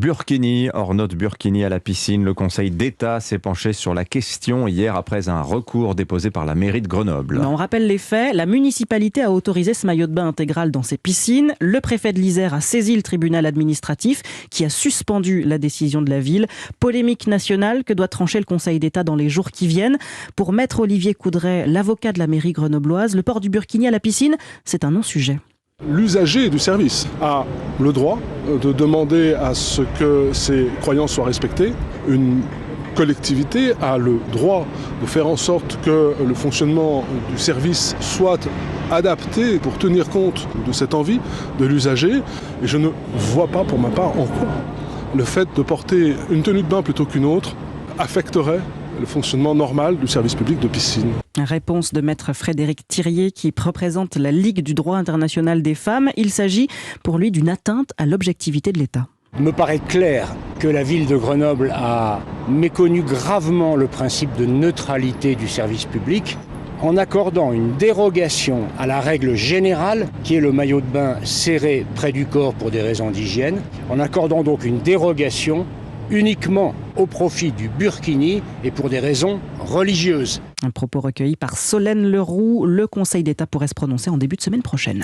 burkini, hors note burkini à la piscine. Le Conseil d'État s'est penché sur la question hier après un recours déposé par la mairie de Grenoble. On rappelle les faits. La municipalité a autorisé ce maillot de bain intégral dans ses piscines. Le préfet de l'Isère a saisi le tribunal administratif qui a suspendu la décision de la ville. Polémique nationale que doit trancher le Conseil d'État dans les jours qui viennent. Pour maître Olivier Coudray, l'avocat de la mairie grenobloise, le port du burkini à la piscine, c'est un non-sujet. L'usager du service a le droit de demander à ce que ses croyances soient respectées. Une collectivité a le droit de faire en sorte que le fonctionnement du service soit adapté pour tenir compte de cette envie de l'usager. Et je ne vois pas pour ma part en quoi le fait de porter une tenue de bain plutôt qu'une autre affecterait le fonctionnement normal du service public de piscine. Réponse de maître Frédéric Thirier qui représente la Ligue du droit international des femmes. Il s'agit pour lui d'une atteinte à l'objectivité de l'État. Il me paraît clair que la ville de Grenoble a méconnu gravement le principe de neutralité du service public en accordant une dérogation à la règle générale qui est le maillot de bain serré près du corps pour des raisons d'hygiène, en accordant donc une dérogation uniquement au profit du burkini et pour des raisons religieuses. Un propos recueilli par Solène Leroux. Le Conseil d'État pourrait se prononcer en début de semaine prochaine.